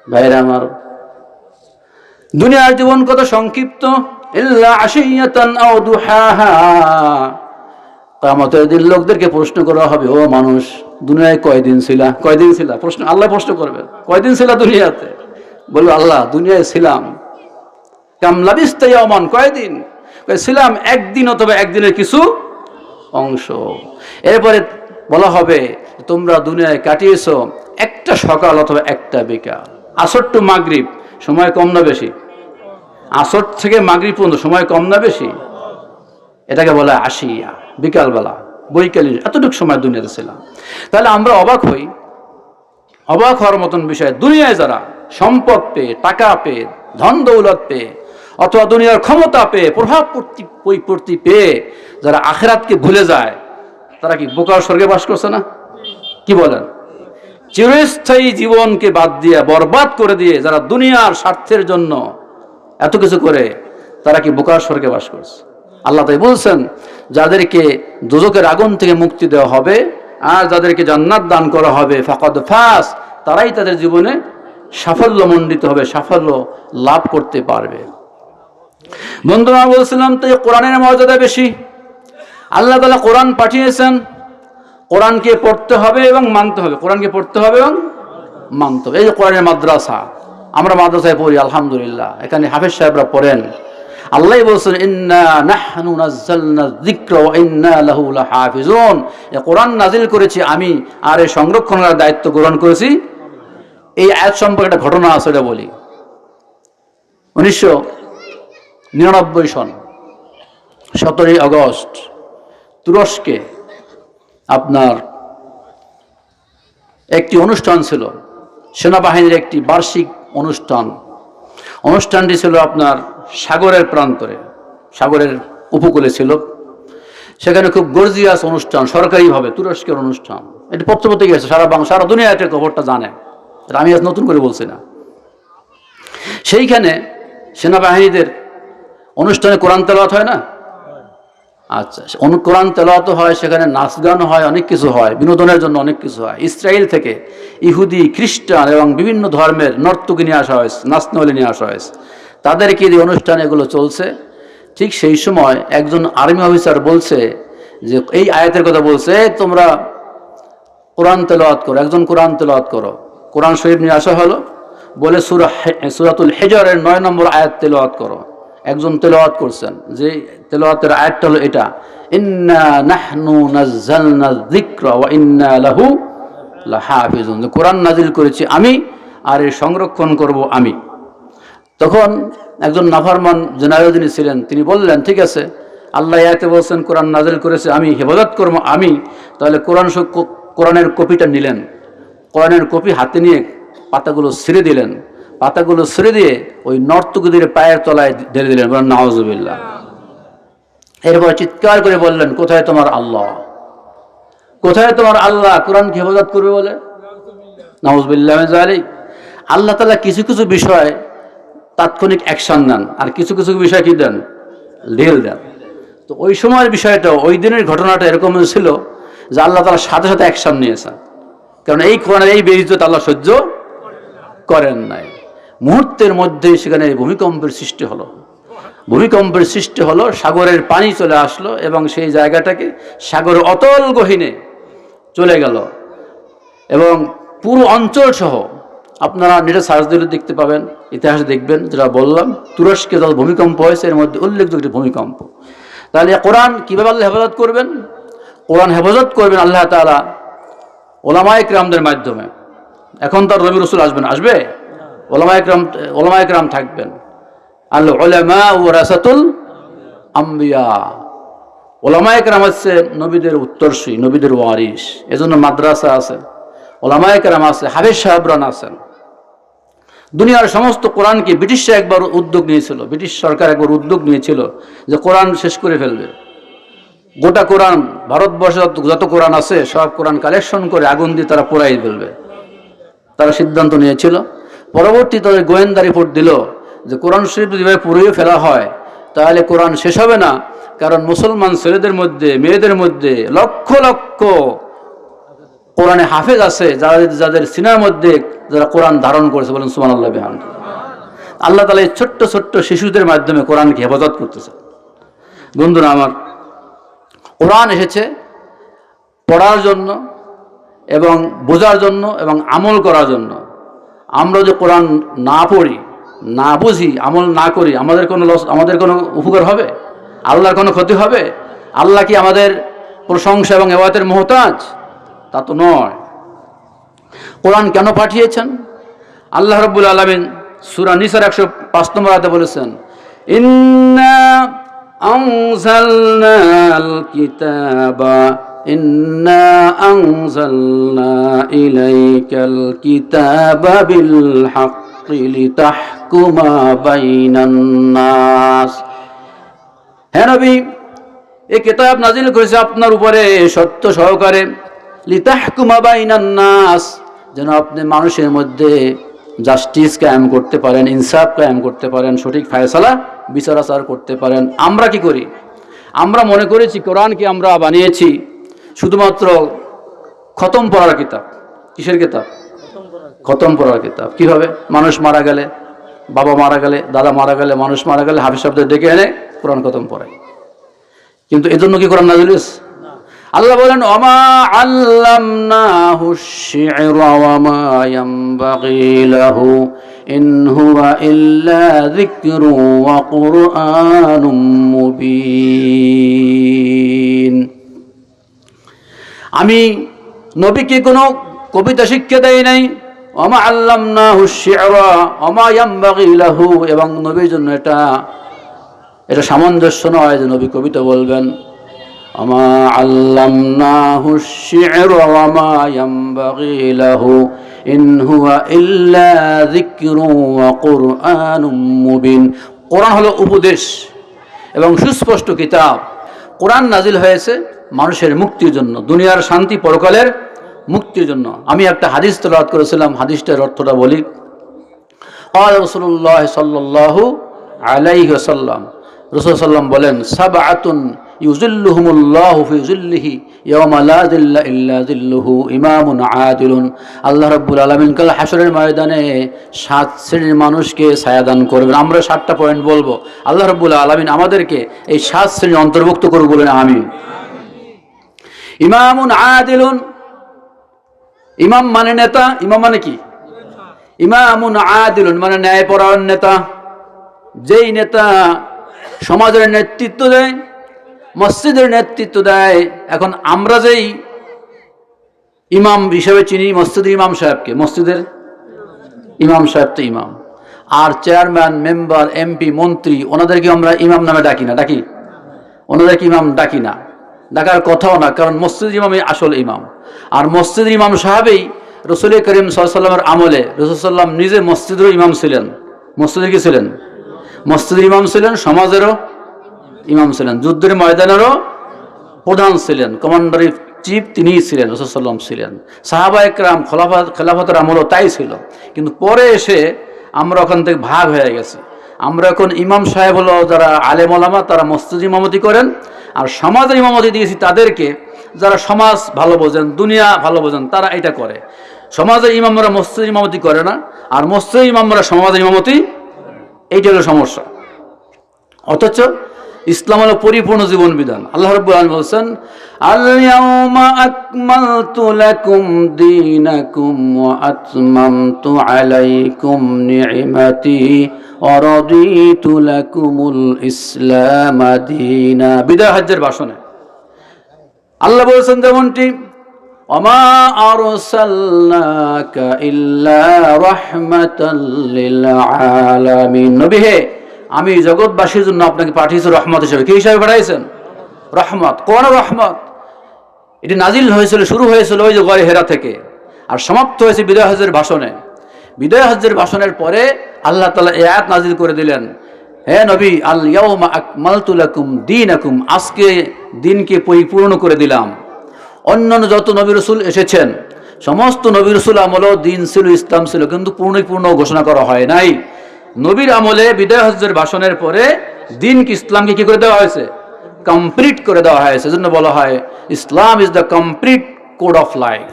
ভাইরা আমার, দুনিয়ার জীবন কত সংক্ষিপ্ত। ইল্লা আশিয়াতান আও দুহাহা, কিয়ামতের দিন লোকদেরকে প্রশ্ন করা হবে, ও মানুষ দুনিয়ায় কয়দিন ছিলা? কয়দিন ছিলা? প্রশ্ন আল্লাহ প্রশ্ন করবে, কয়দিন ছিলা দুনিয়াতে? বলবে আল্লাহ দুনিয়ায় ছিলাম। কাম লাবিস্তা ইয়াওমান, কয়দিন? ছিলাম একদিন অথবা একদিনের কিছু অংশ। এরপরে বলা হবে তোমরা দুনিয়ায় কাটিয়েছো একটা সকাল অথবা একটা বিকাল। আসর টু মাগরিব সময় কম না বেশি? আসর থেকে মাগরিব পর্যন্ত সময় কম না বেশি? এটাকে বলা আশিয়া, বিকালবেলা, বৈকালীন, এতটুকু সময় দুনিয়াতে ছিলাম। তাহলে আমরা অবাক হই, অবাক হওয়ার মতন বিষয়, দুনিয়ায় যারা সম্পদ পেয়ে, টাকা পেয়ে, ধন দৌলত পেয়ে, অথবা দুনিয়ার ক্ষমতা পেয়ে, প্রভাব প্রতি পেয়ে যারা আখিরাতকে ভুলে যায়, তারা কি বোকার স্বর্গে বাস করছে না? কি বলেন? চিরস্থায়ী জীবনকে বাদ দিয়ে, বরবাদ করে দিয়ে যারা দুনিয়ার স্বার্থের জন্য এত কিছু করে, তারা কি বোকার স্বর্গে বাস করছে? আল্লাহ তাই বলছেন, যাদেরকে দোজখের আগুন থেকে মুক্তি দেওয়া হবে আর যাদেরকে জান্নাত দান করা হবে, ফাকাদ ফাস, তারাই তাদের জীবনে সাফল্যমণ্ডিত হবে, সাফল্য লাভ করতে পারবে। বন্ধুরা, বলছিলাম তো কোরআনের মর্যাদা বেশি। আল্লাহ তাআলা কোরআন পাঠিয়েছেন, কোরআনকে পড়তে হবে এবং মানতে হবে। কোরআনকে পড়তে হবে এবং মানতে হবে। এই যে কোরআনের মাদ্রাসা, আমরা মাদ্রাসায় পড়ি আলহামদুলিল্লাহ, এখানে হাফেজ সাহেবরা পড়েন। আল্লাহ বলছেন ইন্না নাহনু নাযালনা যিকরা ওয়া ইন্না লাহু লাহাফিজুন, এই কোরআন নাজিল করেছি আমি, আর এই সংরক্ষণ করার দায়িত্ব গ্রহণ করেছি। এই আয়াত সম্পর্কে একটা ঘটনা আছে, এটা বলি। 1999 সন 17 আগস্ট তুরস্কে আপনার একটি অনুষ্ঠান ছিল, সেনাবাহিনীর একটি বার্ষিক অনুষ্ঠান। অনুষ্ঠানটি ছিল আপনার সাগরের প্রান্তরে, সাগরের উপকূলে ছিল। সেখানে খুব গর্জিয়াস অনুষ্ঠান, সরকারিভাবে তুরস্কের অনুষ্ঠান। এটি পত্রপত্রিকা গেছে, সারা দুনিয়াতে খবরটা জানে, আমি আজ নতুন করে বলছি না। সেইখানে সেনাবাহিনীদের অনুষ্ঠানে কোরআন তেলাওয়াত হয় না? আচ্ছা, কোরআন তেলাওয়াত হয়, সেখানে নাচ গান হয়, অনেক কিছু হয়, বিনোদনের জন্য অনেক কিছু হয়। ইসরায়েল থেকে ইহুদি, খ্রিস্টান এবং বিভিন্ন ধর্মের নর্তকী নিয়ে আসা হয়েছে, নাচনলি নিয়ে আসা হয়েছে, তাদেরকে যে অনুষ্ঠান এগুলো চলছে। ঠিক সেই সময় একজন আর্মি অফিসার বলছে যে এই আয়াতের কথা বলছে, তোমরা কোরআন তেলাওয়াত করো, একজন কোরআন তেলাওয়াত করো। কোরআন শরীফ নিয়ে আসা হলো, বলে সূরাতুল হিজরের 9 নম্বর আয়াত তেলাওয়াত করো। একজন তেলাওয়াত করছেন, যে তেলাওয়াতের আয়াতটা হলো এটা, ইন্না নাহনু নাযালনা যিকরা ওয়া ইন্না লাহু লাহাফিজুন, কোরআন নাজিল করেছি আমি আর এর সংরক্ষণ করব আমি। তখন একজন নাফরমান জেনারেল যিনি ছিলেন, তিনি বললেন, ঠিক আছে, আল্লাহ আয়াতে বলছেন কোরআন নাজিল করেছে আমি, হেফাজত করব আমি, তাহলে কোরআনের কপিটা নিলেন, কোরআনের কপি হাতে নিয়ে পাতাগুলো ছিঁড়ে দিলেন, পাতাগুলো ছিঁড়ে দিয়ে ওই নর্তকীদের পায়ের তলায় ঢেলে দিলেন, বলেন নাউজুবিল্লাহ। এরপর চিৎকার করে বললেন, কোথায় তোমার আল্লাহ, কোথায় তোমার আল্লাহ কোরআনকে হেফাজত করবে বলে? নাউজুবিল্লাহ মিন যালিক। আল্লাহ তাআলা কিছু কিছু বিষয় তাৎক্ষণিক অ্যাকশন নেন, আর কিছু কিছু বিষয় কি দেন? ঢিল দেন। তো ওই সময়ের বিষয়টা, ওই দিনের ঘটনাটা এরকম ছিল যে আল্লাহ তাআলা সাথে সাথে অ্যাকশন নিয়েছেন, কারণ এই কোরআনের এই বেইজ্জত আল্লাহ সহ্য করেন নাই। মুহূর্তের মধ্যেই সেখানে ভূমিকম্পের সৃষ্টি হলো। ভূমিকম্পের সৃষ্টি হলো, সাগরের পানি চলে আসলো এবং সেই জায়গাটাকে সাগরের অতল গহীনে চলে গেল। এবং পুরো অঞ্চল সহ, আপনারা নেটে সার্চ দিলে দেখতে পাবেন, ইতিহাসে দেখবেন, যেটা বললাম, তুরস্কে যত ভূমিকম্প হয়েছে এর মধ্যে উল্লেখযোগ্য একটি ভূমিকম্প। তাহলে কোরআন কীভাবে আল্লাহ হেফাজত করবেন? কোরআন হেফাজত করবেন আল্লাহ তাআলা ওলামায়ে কিরামদের মাধ্যমে। এখন তো আর নবী রাসূল আসবে? ওলামায়ে কিরাম থাকবেন। আল উলামা ওয়ারাসাতুল আম্বিয়া, ওলামায়ে কিরাম হচ্ছে নবীদের উত্তরসূরি, নবীদের ওয়ারিস। এজন্য মাদ্রাসা আছে, ওলামায়ে কিরাম আছে, হাফেজ সাহেবরান আছেন। দুনিয়ার সমস্ত কোরআনকে ব্রিটিশরা একবার উদ্যোগ নিয়েছিল, ব্রিটিশ সরকার একবার উদ্যোগ নিয়েছিল যে কোরআন শেষ করে ফেলবে। গোটা কোরআন, ভারতবর্ষে যত কোরআন আছে সব কোরআন কালেকশন করে আগুন দিয়ে তারা পোড়াই ফেলবে, তারা সিদ্ধান্ত নিয়েছিল। পরবর্তীতে গোয়েন্দা রিপোর্ট দিল যে কোরআন শরীফ যেভাবে পুড়িয়ে ফেলা হয় তাহলে কোরআন শেষ হবে না, কারণ মুসলমান ছেলেদের মধ্যে, মেয়েদের মধ্যে লক্ষ লক্ষ কোরআনে হাফেজ আছে, যাদের সিনার মধ্যে যারা কোরআন ধারণ করেছে, বলেন সুবহানাল্লাহ বিহামদিহি। আল্লাহ তাআলা এই ছোট্ট ছোট্ট শিশুদের মাধ্যমে কোরআনকে হেফাজত করতেছে। বন্ধুরা আমার, কোরআন এসেছে পড়ার জন্য এবং বোঝার জন্য এবং আমল করার জন্য। আমরা যে কোরআন না পড়ি, না বুঝি, আমল না করি, আমাদের কোনো উপকার হবে? আল্লাহর কোনো ক্ষতি হবে? আল্লাহ কি আমাদের প্রশংসা এবং ইবাদতের মুহতাজ? তা তো নয়। কোরআন কেন পাঠিয়েছেন? আল্লাহ রাব্বুল আলামিন সূরা নিসার 105 নম্বর আয়াতে বলেছেন, ইন্না আনজালনাল কিতাবা ইন্না আনজালনা ইলাইকাল কিতাবা বিল হাক্কি লিতাহকুমা বাইনান নাস। হে নবী, এই কিতাব নাজিল করেছে আপনার উপরে সত্য সহকারে, লিতাহকুমা বাইনান নাস, যেন আপনি মানুষের মধ্যে জাস্টিস কায়েম করতে পারেন, ইনসাফ কায়েম করতে পারেন, সঠিক ফায়সালা বিচার আচার করতে পারেন। আমরা কি করি? আমরা মনে করেছি কোরআনকে আমরা বানিয়েছি শুধুমাত্র খতম পড়ার কিতাব। কিসের কিতাব? খতম পড়ার কিতাব। কিভাবে? মানুষ মারা গেলে, বাবা মারা গেলে, দাদা মারা গেলে, মানুষ মারা গেলে হাফেজ সাহেবদের ডেকে এনে কোরআন খতম পড়ায়। কিন্তু এজন্য কি কোরআন নাযিল হয়েছে? আল্লাহ বলেন, ওমা আল্লামনাহু শি'রা ওয়া মা ইয়ানবাগি লাহু ইন হুয়া ইল্লা যিকরু ওয়া কুরআনুম মুবিন। আমি নবীকে কোনো কবিতা শিক্ষা দেই নাই। ওমা আল্লামনাহু শি'রা ওয়া মা ইয়ানবাগি লাহু, এবং নবীর জন্য এটা সামঞ্জস্য নয় যে নবী কবিতা বলবেন। আমা আল্লামনাহু শি'রা ওয়া মা ইয়ানবাগি লাহু ইন হুয়া ইল্লা যিকরু ওয়া কুরআনুম মুবিন। কোরআন হলো উপদেশ এবং সুস্পষ্ট কিতাব। কোরআন নাজিল হয়েছে মানুষের মুক্তির জন্য, দুনিয়ার শান্তি, পরকালের মুক্তির জন্য। আমি একটা হাদিস তেলাওয়াত করেছিলাম, হাদিসটার অর্থটা বলি। ক্বালা রাসূলুল্লাহ সাল্লাল্লাহু আলাইহি ওয়াসাল্লাম, রাসূল সাল্লাম বলেন, সাবআতুন ইউযিল্লুহুমুল্লাহু ফি যিল্লিহি ইয়াওমা লা যিল্লা ইল্লা যিল্লুহু ইমামুন আদিলুন। আল্লাহ রাব্বুল আলামিন কাল হাশরের ময়দানে 7 শ্রেণীর মানুষকে ছায়া দান করবেন। আমরা 7টা পয়েন্ট বলবো। আল্লাহ রাব্বুল আলামিন আমাদেরকে এই 7 শ্রেণীর অন্তর্ভুক্ত করুন, বলেন আমিন। ইমামুন আদিলুন, ইমাম মানে নেতা। ইমাম মানে কি? ইমামুন আদিলুন মানে ন্যায়পরায়ণ নেতা। যেই নেতা সমাজের নেতৃত্ব দেয়, মসজিদের নেতৃত্ব দেয়। এখন আমরা যেই ইমাম হিসেবে চিনি মসজিদের ইমাম সাহেবকে, মসজিদের ইমাম সাহেব তো ইমাম। আর চেয়ারম্যান, মেম্বার, এমপি, মন্ত্রী, ওনাদেরকে আমরা ইমাম নামে ডাকি না, ডাকি? ওনাদেরকে ইমাম ডাকি না, ডাকার কথাও না, কারণ মসজিদের ইমামই আসল ইমাম। আর মসজিদের ইমাম সাহেবই রাসূল করিম সাল্লাল্লাহু আলাইহি ওয়াসাল্লামের আমলে রাসূল সাল্লাম নিজে মসজিদেরও ইমাম ছিলেন। মসজিদের কি ছিলেন? মসজিদের ইমাম ছিলেন, সমাজেরও ইমাম ছিলেন, যুদ্ধের ময়দানেরও প্রধান ছিলেন, কমান্ডার ইন চিফ তিনিই ছিলেন, রাসূল সাল্লাম ছিলেন। সাহাবায়ে কেরাম খেলাফতের আমলও তাই ছিল। কিন্তু পরে এসে আমরা ওখান থেকে ভাগ হয়ে গেছি। আমরা এখন ইমাম সাহেব হলো যারা আলেম ওলামা, তারা মসজিদ ইমামতি করেন। আর সমাজের ইমামতি দিয়েছি তাদেরকে, যারা সমাজ ভালো বোঝেন, দুনিয়া ভালো বোঝেন, তারা এটা করে। সমাজের ইমামরা মসজিদ ইমামতি করে না, আর মসজিদ ইমামরা সমাজের ইমামতি, এইটা হলো সমস্যা। অথচ ইসলাম হলো পরিপূর্ণ জীবন বিধান। আল্লাহ রাব্বুল আলামিন বলেন, আল ইয়াউমা আকমালতু লাকুম দীনাকুম ওয়া আতমামতু আলাইকুম নি'মাতি ওয়া রাদিতু লাকুমুল ইসলাম দীনা। বিদায় হজ্জের ভাষণে আল্লাহ বলেছেন যেমনটি, ওমা আরসালনাকা ইল্লা রাহমাতাল লিল আলামিন। নবী হে, আমি জগৎবাসীর জন্য আপনাকে পাঠিয়েছি রহমত হিসেবে। কি হিসাবে পাঠাইছেন? রহমত। কোন রহমত? এটি নাজিল হয়েছিল, শুরু হয়েছিল ওই যে গরে হেরা থেকে, আর সমাপ্ত হয়েছে বিদায় হজ্জের ভাষণে। বিদায় হজ্জের ভাষণের পরে আল্লাহ তাআলা এই আয়াত নাজিল করে দিলেন, হে নবী, আল ইয়াউমা আকমালতু লাকুম দীনাকুম, আজকে দিনকে পরিপূর্ণ করে দিলাম। অন্যান্য যত নবী রাসূল এসেছেন, সমস্ত নবী রাসূল আমলেও দিন ছিল, ইসলাম ছিল, কিন্তু পূর্ণ ঘোষণা করা হয় নাই। নবীর আমলে বিদায় হজ্জের ভাষণের পরে দিনকে, ইসলামকে কি করে দেওয়া হয়েছে? কমপ্লিট করে দেওয়া হয়েছে। এজন্য বলা হয় Islam is the complete code of life.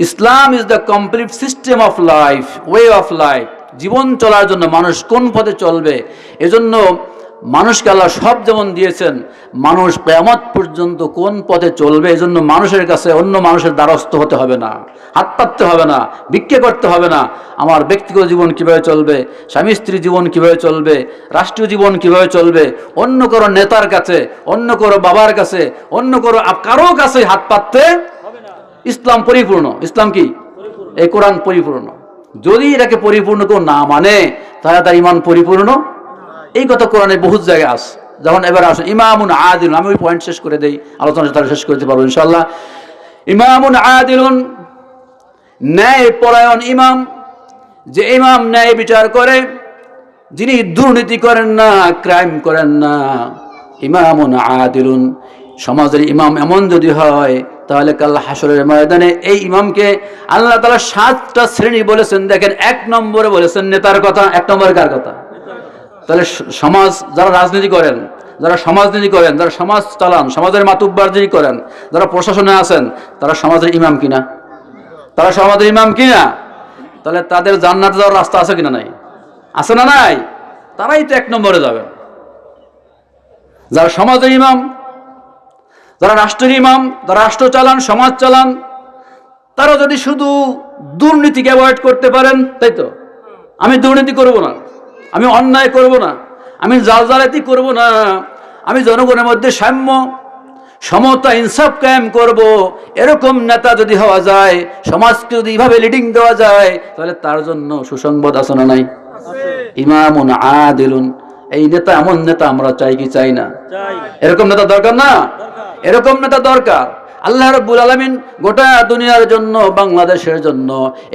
Islam is the complete system of life, way of life. জীবন চলার জন্য মানুষ কোন পথে চলবে, এজন্য মানুষকে আল্লাহ সব যেমন দিয়েছেন, মানুষ কিয়ামত পর্যন্ত কোন পথে চলবে এজন্য মানুষের কাছে অন্য মানুষের দ্বারস্থ হতে হবে না, হাত পাততে হবে না, ভিক্ষে করতে হবে না। আমার ব্যক্তিগত জীবন কিভাবে চলবে, স্বামী স্ত্রী জীবন কিভাবে চলবে, রাষ্ট্রীয় জীবন কিভাবে চলবে, অন্য কারো নেতার কাছে, অন্য কারো বাবার কাছে, অন্য কারো কাছে হাত পাততে। ইসলাম পরিপূর্ণ। ইসলাম কি? এই কোরআন পরিপূর্ণ। যদি এটাকে পরিপূর্ণ কেউ না মানে তাহলে তার ইমান পরিপূর্ণ। এই কথা কোরআনে বহুত জায়গায় আছে। যখন এবার আসুন ইমামুন আদিলুন, আমি ওই পয়েন্ট শেষ করে দেই, আলোচনা তারা শেষ করতে পারবো ইনশাআল্লাহ। ইমামুন আদিলুন, ন্যায় পরায়ণ ইমাম, যে ইমাম ন্যায় বিচার করে, যিনি দুর্নীতি করেন না, ক্রাইম করেন না। ইমামুন আদিলুন, সমাজের ইমাম এমন যদি হয় তাহলে কাল হাসরের ময়দানে এই ইমামকে আল্লাহ তাআলা 7টা শ্রেণী বলেছেন। দেখেন, 1 নম্বরে বলেছেন নেতার কথা। 1 নম্বরে কার কথা? তাহলে সমাজ, যারা রাজনীতি করেন, যারা সমাজনীতি করেন, যারা সমাজ চালান, সমাজের মাতুব্বরগিরি করেন, যারা প্রশাসনে আছেন, তারা সমাজের ইমাম কিনা? তারা সমাজের ইমাম কিনা? তাহলে তাদের জান্নাতে যাওয়ার রাস্তা আছে কিনা? নাই। আছে না নাই? তারাই তো 1 নম্বরে যাবেন। যারা সমাজের ইমাম, যারা রাষ্ট্রের ইমাম, যারা রাষ্ট্র চালান, সমাজ চালান, তারা যদি শুধু দুর্নীতিকে অ্যাভয়েড করতে পারেন, তাই তো, আমি দুর্নীতি করব না, আমি অন্যায় করব না, আমি জালজালাতি করব না, আমি জনগণের মধ্যে সাম্য, সমতা, ইনসাফ কায়েম করব, এরকম নেতা যদি হওয়া যায়, সমাজকে যদি এইভাবে লিডিং দেওয়া যায়, তাহলে তার জন্য সুসংবাদ আছে না নাই? ইমামুন আদিলুন, এই নেতা, এমন নেতা আমরা চাই কি চাই না? এরকম নেতা দরকার না? এরকম নেতা দরকার। আল্লাহ রাব্বুল আলামিন গোটা দুনিয়ার জন্য, বাংলাদেশের জন্য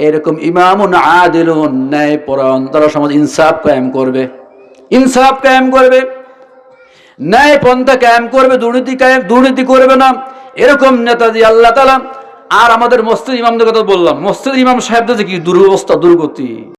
এরকম ইমামুন আদিলুন, ন্যায় পরায়ণ, তারা সমাজ ইনসাফ কায়েম করবে, ইনসাফ কায়েম করবে, ন্যায় পন্থা কায়েম করবে, দুর্নীতি করবে না। এরকম নেতা দিয়ে আল্লাহ তাআলা। আর আমাদের মসজিদ ইমামদের কথা বললাম, মসজিদ ইমাম সাহেবদের কি দুরবস্থা, দুর্গতি।